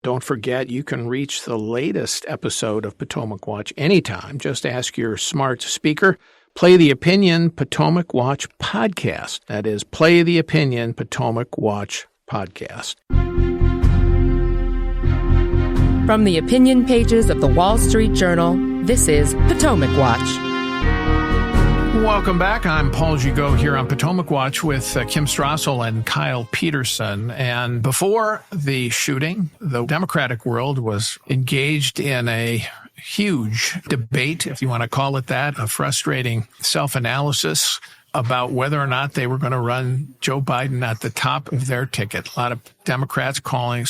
Don't forget, you can reach the latest episode of Potomac Watch anytime. Just ask your smart speaker, play the Opinion Potomac Watch podcast. That is, play the Opinion Potomac Watch podcast. From the opinion pages of the Wall Street Journal, this is Potomac Watch. Welcome back. I'm Paul Gigot here on Potomac Watch with Kim Strassel and Kyle Peterson. And before the shooting, the Democratic world was engaged in a huge debate, if you want to call it that, a frustrating self-analysis about whether or not they were going to run Joe Biden at the top of their ticket. A lot of Democrats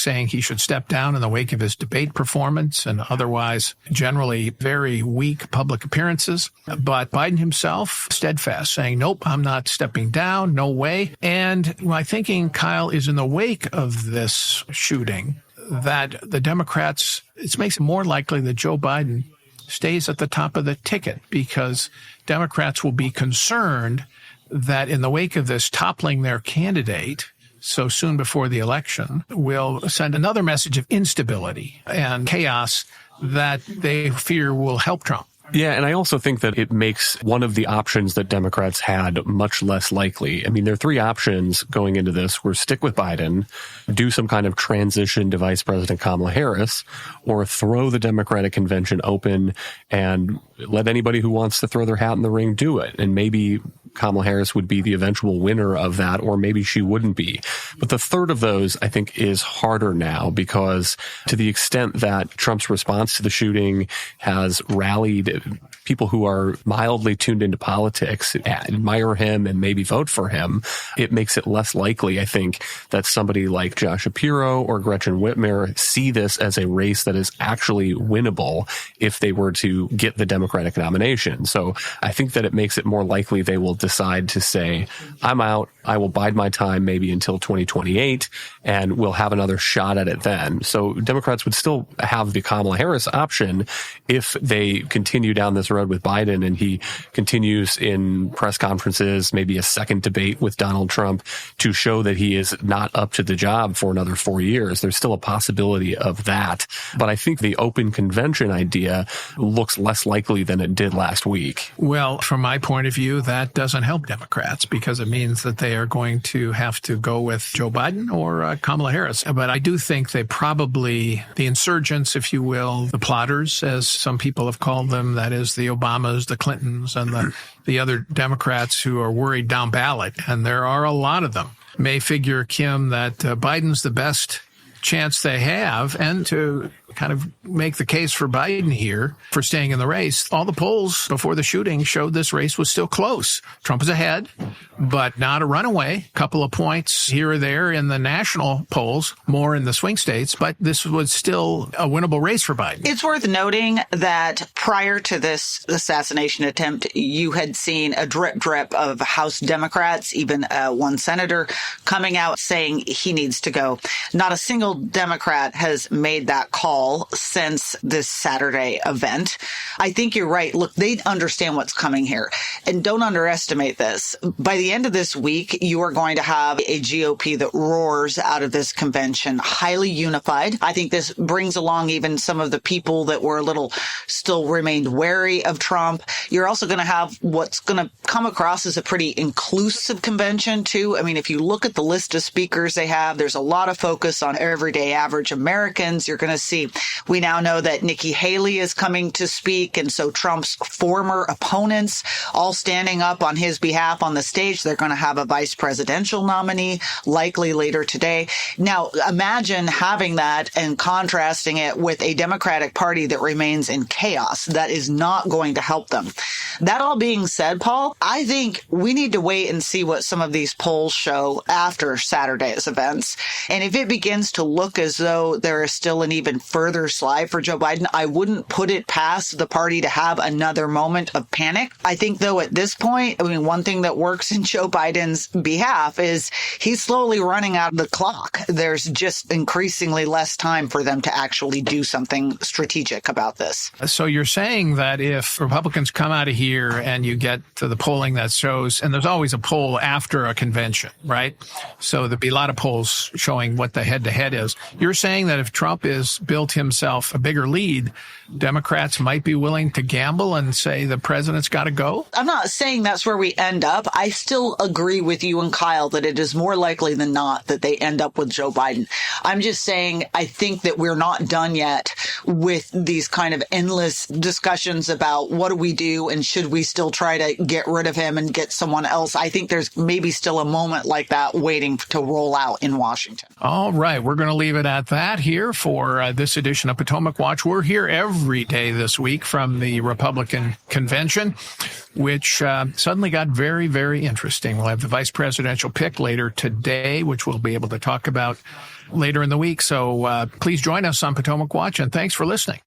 saying he should step down in the wake of his debate performance and otherwise generally very weak public appearances. But Biden himself steadfast, saying, nope, I'm not stepping down, no way. And my thinking, Kyle, is in the wake of this shooting that the Democrats, it makes it more likely that Joe Biden stays at the top of the ticket because Democrats will be concerned that in the wake of this toppling their candidate so soon before the election will send another message of instability and chaos that they fear will help Trump. Yeah, and I also think that it makes one of the options that Democrats had much less likely. I mean, there are three options going into this were stick with Biden, do some kind of transition to Vice President Kamala Harris, or throw the Democratic convention open and let anybody who wants to throw their hat in the ring do it. And maybe Kamala Harris would be the eventual winner of that, or maybe she wouldn't be. But the third of those, I think, is harder now because to the extent that Trump's response to the shooting has rallied people who are mildly tuned into politics, admire him and maybe vote for him, it makes it less likely, I think, that somebody like Josh Shapiro or Gretchen Whitmer see this as a race that is actually winnable if they were to get the Democratic nomination. So I think that it makes it more likely they will decide to say, I'm out, I will bide my time maybe until 2028, and we'll have another shot at it then. So Democrats would still have the Kamala Harris option if they continue down this road with Biden and he continues in press conferences, maybe a second debate with Donald Trump to show that he is not up to the job for another 4 years. There's still a possibility of that. But I think the open convention idea looks less likely than it did last week. Well, from my point of view, that doesn't help Democrats because it means that they are going to have to go with Joe Biden or Kamala Harris. But I do think they probably, the insurgents, if you will, the plotters, as some people have called them, that is the Obamas, the Clintons, and the other Democrats who are worried down ballot, and there are a lot of them, may figure, Kim, that Biden's the best chance they have, and to kind of make the case for Biden here for staying in the race. All the polls before the shooting showed this race was still close. Trump is ahead, but not a runaway. A couple of points here or there in the national polls, more in the swing states, but this was still a winnable race for Biden. It's worth noting that prior to this assassination attempt, you had seen a drip of House Democrats, even one senator, coming out saying he needs to go. Not a single Democrat has made that call since this Saturday event. I think you're right. Look, they understand what's coming here. And don't underestimate this. By the end of this week, you are going to have a GOP that roars out of this convention, highly unified. I think this brings along even some of the people that were still remained wary of Trump. You're also going to have what's going to come across as a pretty inclusive convention, too. I mean, if you look at the list of speakers they have, there's a lot of focus on everyday average Americans. You're going to see, we now know that Nikki Haley is coming to speak, and so Trump's former opponents all standing up on his behalf on the stage. They're going to have a vice presidential nominee likely later today. Now, imagine having that and contrasting it with a Democratic Party that remains in chaos. That is not going to help them. That all being said, Paul, I think we need to wait and see what some of these polls show after Saturday's events. And if it begins to look as though there is still an even further slide for Joe Biden, I wouldn't put it past the party to have another moment of panic. I think, though, at this point, I mean, one thing that works in Joe Biden's behalf is he's slowly running out of the clock. There's just increasingly less time for them to actually do something strategic about this. So you're saying that if Republicans come out of here and you get to the polling that shows, and there's always a poll after a convention, right? So there'd be a lot of polls showing what the head-to-head is. You're saying that if Trump has built himself a bigger lead, Democrats might be willing to gamble and say the president's got to go? I'm not saying that's where we end up. I still agree with you and Kyle that it is more likely than not that they end up with Joe Biden. I'm just saying I think that we're not done yet with these kind of endless discussions about what do we do and should we still try to get rid of him and get someone else. I think there's maybe still a moment like that waiting to roll out in Washington. All right. We're going to leave it at that here for this edition of Potomac Watch. We're here every day this week from the Republican convention, which suddenly got very, very interesting. We'll have the vice presidential pick later today, which we'll be able to talk about later in the week. So please join us on Potomac Watch, and thanks for listening.